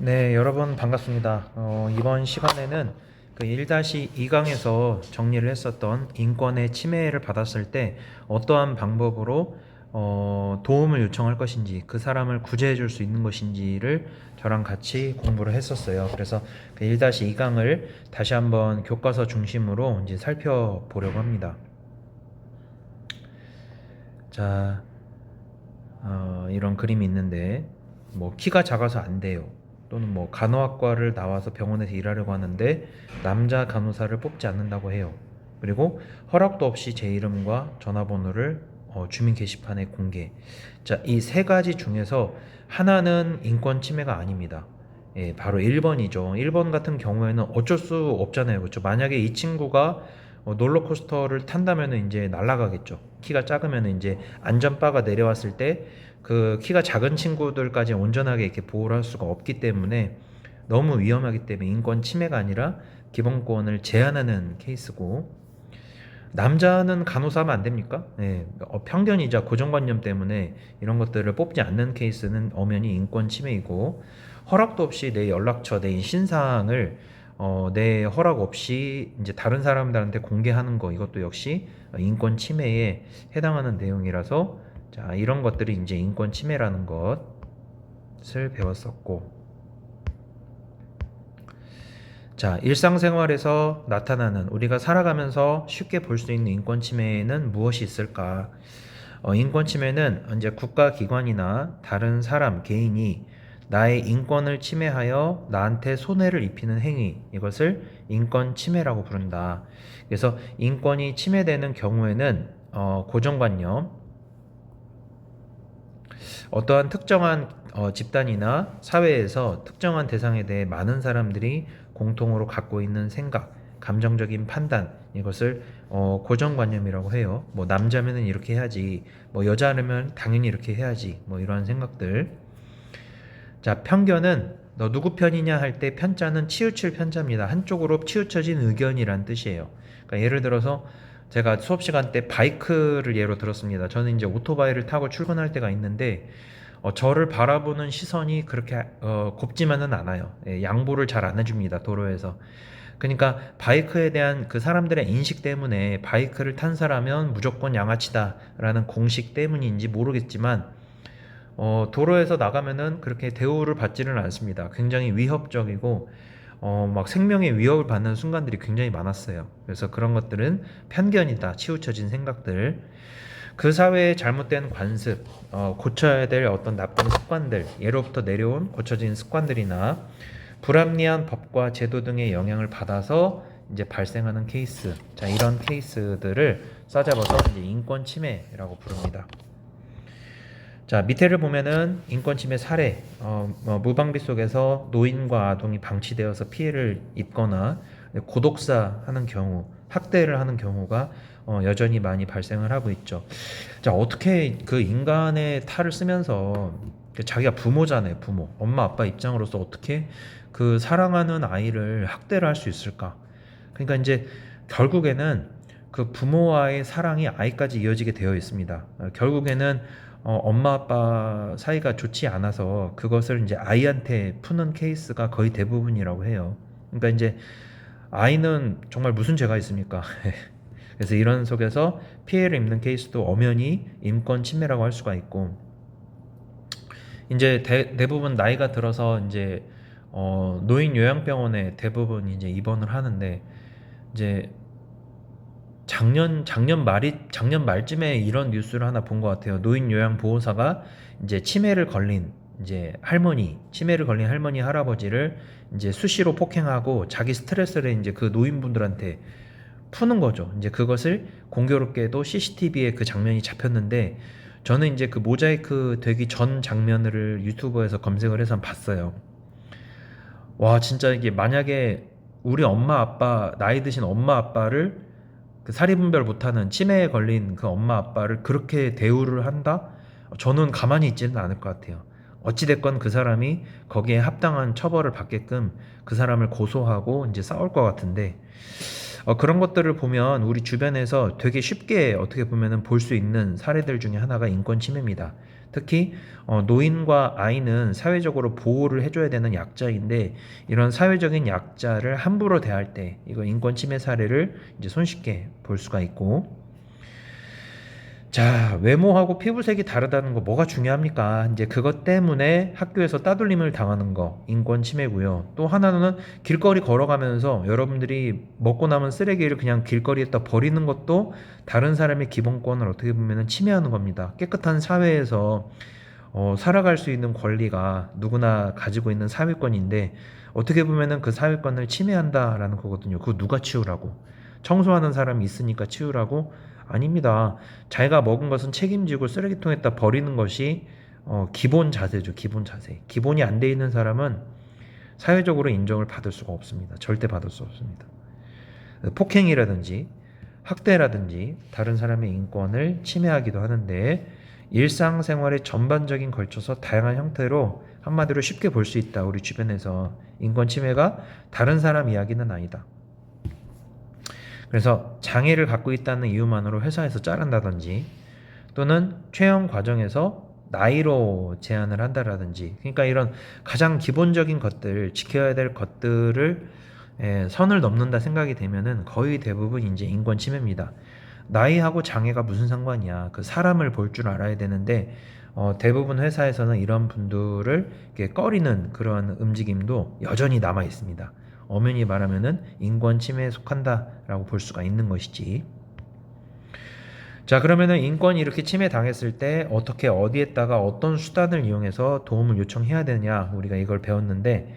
네, 여러분 반갑습니다. 이번 시간에는 그 1-2강에서 정리를 했었던 인권의 침해를 받았을 때 어떠한 방법으로 도움을 요청할 것인지, 그 사람을 구제해 줄 수 있는 것인지를 저랑 같이 공부를 했었어요. 그래서 그 1-2강을 다시 한번 교과서 중심으로 이제 살펴보려고 합니다. 자, 이런 그림이 있는데, 뭐 키가 작아서 안 돼요. 또는 뭐 간호학과를 나와서 병원에서 일하려고 하는데 남자 간호사를 뽑지 않는다고 해요. 그리고 허락도 없이 제 이름과 전화번호를 주민 게시판에 공개. 자, 이 세 가지 중에서 하나는 인권 침해가 아닙니다. 예, 바로 1번이죠. 1번 같은 경우에는 어쩔 수 없잖아요. 그렇죠? 만약에 이 친구가 롤러코스터를 탄다면 이제 날아가겠죠. 키가 작으면 이제 안전바가 내려왔을 때 그 키가 작은 친구들까지 온전하게 이렇게 보호를 할 수가 없기 때문에 너무 위험하기 때문에 인권 침해가 아니라 기본권을 제한하는 케이스고, 남자는 간호사하면 안 됩니까? 네, 편견이자 고정관념 때문에 이런 것들을 뽑지 않는 케이스는 엄연히 인권 침해이고, 허락도 없이 내 연락처, 내 신상을 내 허락 없이 이제 다른 사람들한테 공개하는 거, 이것도 역시 인권 침해에 해당하는 내용이라서, 자, 이런 것들이 이제 인권 침해라는 것을 배웠었고, 자, 일상생활에서 나타나는, 우리가 살아가면서 쉽게 볼 수 있는 인권 침해는 무엇이 있을까? 인권 침해는 이제 국가기관이나 다른 사람, 개인이 나의 인권을 침해하여 나한테 손해를 입히는 행위, 이것을 인권 침해라고 부른다. 그래서 인권이 침해되는 경우에는 고정관념, 어떠한 특정한 집단이나 사회에서 특정한 대상에 대해 많은 사람들이 공통으로 갖고 있는 생각, 감정적인 판단, 이것을 고정관념이라고 해요. 뭐 남자면은 이렇게 해야지, 뭐 여자라면 당연히 이렇게 해야지, 뭐 이러한 생각들. 자, 편견은 너 누구 편이냐 할 때 편자는 치우칠 편자입니다. 한쪽으로 치우쳐진 의견이란 뜻이에요. 그러니까 예를 들어서 제가 수업 시간 때 바이크를 예로 들었습니다. 저는 이제 오토바이를 타고 출근할 때가 있는데 저를 바라보는 시선이 그렇게 곱지만은 않아요. 예, 양보를 잘 안 해줍니다, 도로에서. 그러니까 바이크에 대한 그 사람들의 인식 때문에 바이크를 탄 사람은 무조건 양아치다라는 공식 때문인지 모르겠지만 도로에서 나가면은 그렇게 대우를 받지는 않습니다. 굉장히 위협적이고 막 생명의 위협을 받는 순간들이 굉장히 많았어요. 그래서 그런 것들은 편견이다, 치우쳐진 생각들. 그 사회의 잘못된 관습, 고쳐야 될 어떤 나쁜 습관들, 예로부터 내려온 고쳐진 습관들이나 불합리한 법과 제도 등의 영향을 받아서 이제 발생하는 케이스. 자, 이런 케이스들을 싸잡아서 이제 인권 침해라고 부릅니다. 자, 밑에를 보면은 인권 침해 사례, 무방비 속에서 노인과 아동이 방치되어서 피해를 입거나 고독사 하는 경우, 학대를 하는 경우가 여전히 많이 발생을 하고 있죠. 자, 어떻게 그 인간의 탈을 쓰면서 자기가 부모잖아요, 부모. 엄마, 아빠 입장으로서 어떻게 그 사랑하는 아이를 학대를 할 수 있을까? 그러니까 이제 결국에는 그 부모와의 사랑이 아이까지 이어지게 되어 있습니다. 결국에는 엄마 아빠 사이가 좋지 않아서 그것을 이제 아이한테 푸는 케이스가 거의 대부분이라고 해요. 그러니까 이제 아이는 정말 무슨 죄가 있습니까? 그래서 이런 속에서 피해를 입는 케이스도 엄연히 인권 침해라고 할 수가 있고, 이제 대부분 나이가 들어서 이제 노인 요양병원에 대부분 이제 입원을 하는데, 이제 작년 말쯤에 이런 뉴스를 하나 본 것 같아요. 노인 요양 보호사가 이제 치매를 걸린 할머니 할아버지를 이제 수시로 폭행하고 자기 스트레스를 이제 그 노인분들한테 푸는 거죠. 이제 그것을 공교롭게도 CCTV에 그 장면이 잡혔는데, 저는 이제 그 모자이크 되기 전 장면을 유튜브에서 검색을 해서 봤어요. 와, 진짜 이게 만약에 우리 엄마 아빠, 나이 드신 엄마 아빠를, 그 사리분별 못하는 치매에 걸린 그 엄마 아빠를 그렇게 대우를 한다? 저는 가만히 있지는 않을 것 같아요. 어찌됐건 그 사람이 거기에 합당한 처벌을 받게끔 그 사람을 고소하고 이제 싸울 것 같은데, 그런 것들을 보면 우리 주변에서 되게 쉽게 어떻게 보면은 볼 수 있는 사례들 중에 하나가 인권 침해입니다. 특히 노인과 아이는 사회적으로 보호를 해줘야 되는 약자인데 이런 사회적인 약자를 함부로 대할 때 이거 인권 침해 사례를 이제 손쉽게 볼 수가 있고 자, 외모하고 피부색이 다르다는 거 뭐가 중요합니까? 이제 그것 때문에 학교에서 따돌림을 당하는 거 인권 침해고요. 또 하나는 길거리 걸어가면서 여러분들이 먹고 남은 쓰레기를 그냥 길거리에다 버리는 것도 다른 사람의 기본권을 어떻게 보면 침해하는 겁니다. 깨끗한 사회에서 살아갈 수 있는 권리가 누구나 가지고 있는 사회권인데 어떻게 보면은 그 사회권을 침해한다라는 거거든요. 그거 누가 치우라고? 청소하는 사람이 있으니까 치우라고? 아닙니다. 자기가 먹은 것은 책임지고 쓰레기통에다 버리는 것이 기본 자세죠. 기본 자세. 기본이 안 돼 있는 사람은 사회적으로 인정을 받을 수가 없습니다. 절대 받을 수 없습니다. 폭행이라든지 학대라든지 다른 사람의 인권을 침해하기도 하는데 일상생활의 전반적인 걸쳐서 다양한 형태로 한마디로 쉽게 볼 수 있다. 우리 주변에서 인권 침해가 다른 사람 이야기는 아니다. 그래서 장애를 갖고 있다는 이유만으로 회사에서 자른다든지 또는 채용 과정에서 나이로 제한을 한다라든지 그러니까 이런 가장 기본적인 것들 지켜야 될 것들을 선을 넘는다 생각이 되면은 거의 대부분 이제 인권 침해입니다. 나이하고 장애가 무슨 상관이야? 그 사람을 볼 줄 알아야 되는데 대부분 회사에서는 이런 분들을 이렇게 꺼리는 그런 움직임도 여전히 남아 있습니다. 엄연히 말하면은 인권 침해에 속한다라고 볼 수가 있는 것이지. 자, 그러면은 인권이 이렇게 침해 당했을 때 어떻게 어디에다가 어떤 수단을 이용해서 도움을 요청해야 되냐 우리가 이걸 배웠는데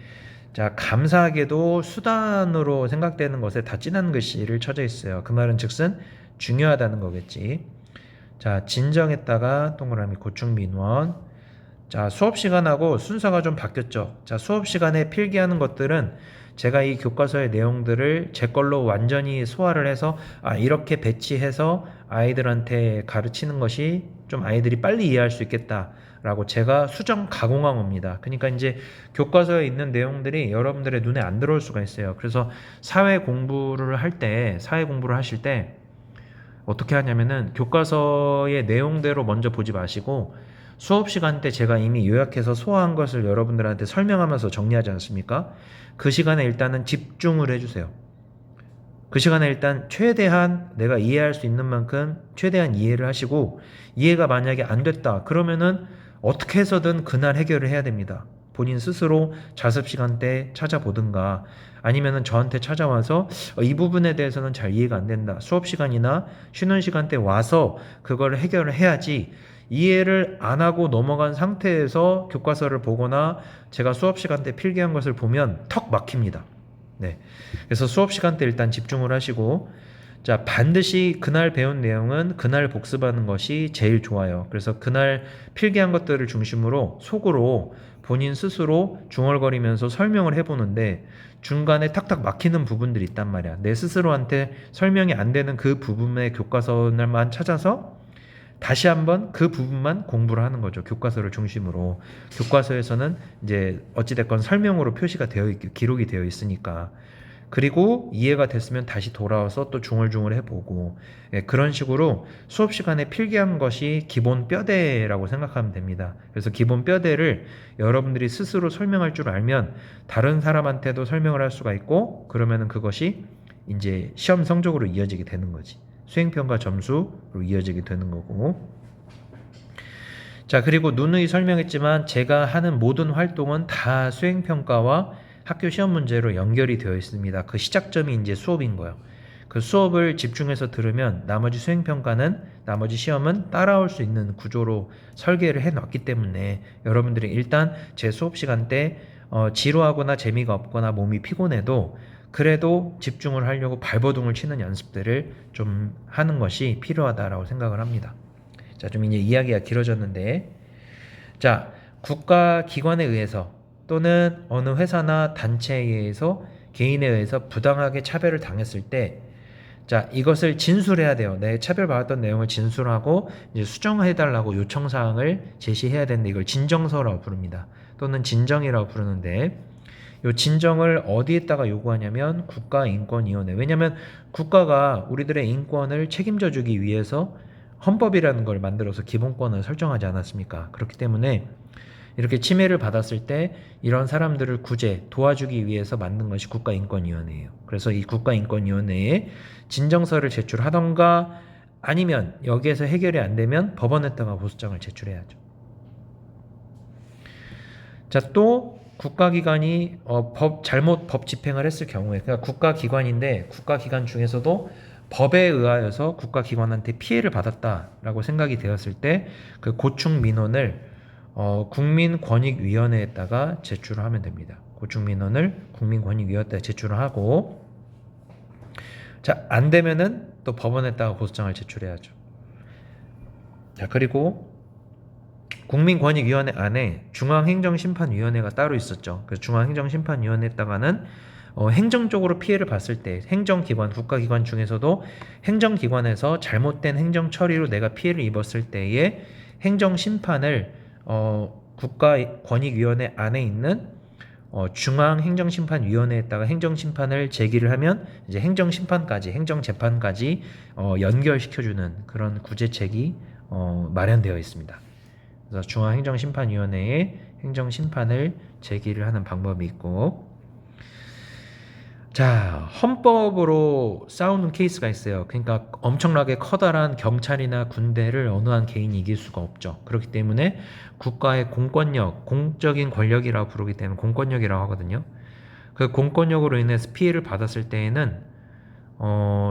자, 감사하게도 수단으로 생각되는 것에 다 진한 글씨를 쳐져 있어요. 그 말은 즉슨 중요하다는 거겠지. 자, 진정했다가 동그라미 고충민원. 자, 수업 시간하고 순서가 좀 바뀌었죠. 자, 수업 시간에 필기하는 것들은 제가 이 교과서의 내용들을 제 걸로 완전히 소화를 해서 이렇게 배치해서 아이들한테 가르치는 것이 좀 아이들이 빨리 이해할 수 있겠다라고 제가 수정 가공한 겁니다. 그러니까 이제 교과서에 있는 내용들이 여러분들의 눈에 안 들어올 수가 있어요. 그래서 사회 공부를 하실 때 어떻게 하냐면은 교과서의 내용대로 먼저 보지 마시고 수업 시간 때 제가 이미 요약해서 소화한 것을 여러분들한테 설명하면서 정리하지 않습니까? 그 시간에 일단은 집중을 해주세요. 그 시간에 일단 최대한 내가 이해할 수 있는 만큼 최대한 이해를 하시고 이해가 만약에 안 됐다 그러면은 어떻게 해서든 그날 해결을 해야 됩니다. 본인 스스로 자습 시간 때 찾아보든가 아니면은 저한테 찾아와서 이 부분에 대해서는 잘 이해가 안 된다. 수업 시간이나 쉬는 시간 때 와서 그걸 해결을 해야지 이해를 안 하고 넘어간 상태에서 교과서를 보거나 제가 수업 시간 때 필기한 것을 보면 턱 막힙니다. 네. 그래서 수업 시간 때 일단 집중을 하시고 자, 반드시 그날 배운 내용은 그날 복습하는 것이 제일 좋아요. 그래서 그날 필기한 것들을 중심으로 속으로 본인 스스로 중얼거리면서 설명을 해보는데 중간에 탁탁 막히는 부분들이 있단 말이야. 내 스스로한테 설명이 안 되는 그 부분의 교과서만 찾아서 다시 한번 그 부분만 공부를 하는 거죠. 교과서를 중심으로. 교과서에서는 이제 어찌됐건 설명으로 표시가 기록이 되어 있으니까. 그리고 이해가 됐으면 다시 돌아와서 또 중얼중얼 해보고 그런 식으로 수업 시간에 필기한 것이 기본 뼈대라고 생각하면 됩니다. 그래서 기본 뼈대를 여러분들이 스스로 설명할 줄 알면 다른 사람한테도 설명을 할 수가 있고 그러면은 그것이 이제 시험 성적으로 이어지게 되는 거지. 수행평가 점수로 이어지게 되는 거고. 자, 그리고 누누이 설명했지만 제가 하는 모든 활동은 다 수행평가와 학교 시험 문제로 연결이 되어 있습니다. 그 시작점이 이제 수업인 거예요. 그 수업을 집중해서 들으면 나머지 수행평가는 나머지 시험은 따라올 수 있는 구조로 설계를 해놨기 때문에 여러분들이 일단 제 수업 시간 때 지루하거나 재미가 없거나 몸이 피곤해도 그래도 집중을 하려고 발버둥을 치는 연습들을 좀 하는 것이 필요하다라고 생각을 합니다. 자, 좀 이제 이야기가 길어졌는데 자, 국가기관에 의해서 또는 어느 회사나 단체에 의해서 개인에 의해서 부당하게 차별을 당했을 때 자, 이것을 진술해야 돼요. 내 차별받았던 내용을 진술하고 이제 수정해달라고 요청사항을 제시해야 되는데 이걸 진정서라고 부릅니다. 또는 진정이라고 부르는데 요 진정을 어디에다가 요구하냐면 국가인권위원회. 왜냐하면 국가가 우리들의 인권을 책임져 주기 위해서 헌법이라는 걸 만들어서 기본권을 설정하지 않았습니까? 그렇기 때문에 이렇게 침해를 받았을 때 이런 사람들을 구제, 도와주기 위해서 만든 것이 국가인권위원회예요. 그래서 이 국가인권위원회에 진정서를 제출하던가 아니면 여기에서 해결이 안 되면 법원에다가 고소장을 제출해야죠. 자, 또 국가기관이 잘못 법 집행을 했을 경우에, 그러니까 국가기관인데 국가기관 중에서도 법에 의하여서 국가기관한테 피해를 받았다라고 생각이 되었을 때 그 고충 민원을 국민권익위원회에다가 제출을 하면 됩니다. 고충 민원을 국민권익위원회에 제출을 하고, 자, 안 되면은 또 법원에다가 고소장을 제출해야죠. 자, 그리고 국민권익위원회 안에 중앙행정심판위원회가 따로 있었죠. 그 중앙행정심판위원회에다가는 행정적으로 피해를 봤을 때 행정기관, 국가기관 중에서도 행정기관에서 잘못된 행정처리로 내가 피해를 입었을 때에 행정심판을 국가권익위원회 안에 있는 중앙행정심판위원회에다가 행정심판을 제기를 하면 이제 행정심판까지, 행정재판까지 연결시켜주는 그런 구제책이 마련되어 있습니다. 그래서 중앙행정심판위원회에 행정심판을 제기를 하는 방법이 있고, 자, 헌법으로 싸우는 케이스가 있어요. 그러니까 엄청나게 커다란 경찰이나 군대를 어느 한 개인이 이길 수가 없죠. 그렇기 때문에 국가의 공권력, 공적인 권력이라고 부르기 때문에 공권력이라고 하거든요. 그 공권력으로 인해서 피해를 받았을 때에는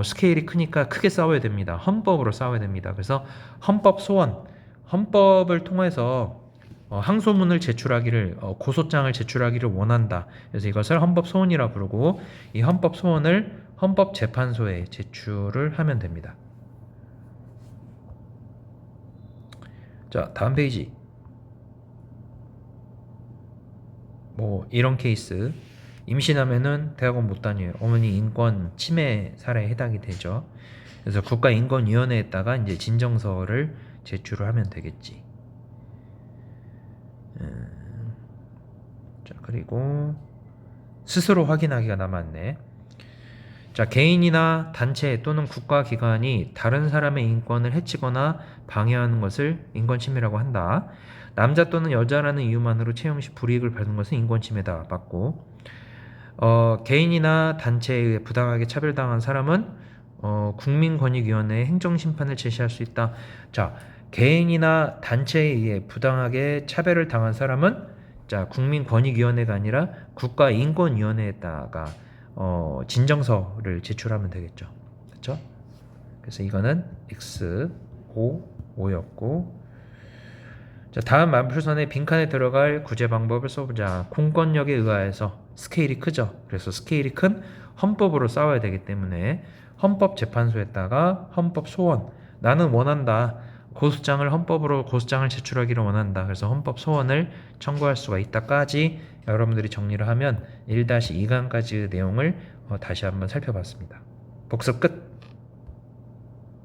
스케일이 크니까 크게 싸워야 됩니다. 헌법으로 싸워야 됩니다. 그래서 헌법 소원, 헌법을 통해서 항소문을 제출하기를, 고소장을 제출하기를 원한다. 그래서 이것을 헌법 소원이라 부르고, 이 헌법 소원을 헌법재판소에 제출을 하면 됩니다. 자, 다음 페이지. 뭐 이런 케이스, 임신하면은 대학원 못 다녀요. 어머니 인권 침해 사례에 해당이 되죠. 그래서 국가인권위원회에다가 이제 진정서를 제출을 하면 되겠지. 자, 그리고 스스로 확인하기가 남았네. 자, 개인이나 단체 또는 국가기관이 다른 사람의 인권을 해치거나 방해하는 것을 인권침해라고 한다. 남자 또는 여자라는 이유만으로 채용 시 불이익을 받는 것은 인권침해다. 맞고, 개인이나 단체에 의해 부당하게 차별당한 사람은 국민권익위원회에 행정심판을 제시할 수 있다. 자, 개인이나 단체에 의해 부당하게 차별을 당한 사람은, 자, 국민권익위원회가 아니라 국가인권위원회에다가 진정서를 제출하면 되겠죠. 그렇죠? 그래서 이거는 X, 5였고, 자, 다음 만풀선의 빈칸에 들어갈 구제 방법을 써보자. 공권력에 의하여서 스케일이 크죠. 그래서 스케일이 큰 헌법으로 싸워야 되기 때문에 헌법재판소에다가 헌법 소원, 나는 원한다. 고소장을 헌법으로 고소장을 제출하기를 원한다. 그래서 헌법 소원을 청구할 수가 있다까지 여러분들이 정리를 하면 1-2강까지의 내용을 다시 한번 살펴봤습니다. 복습 끝.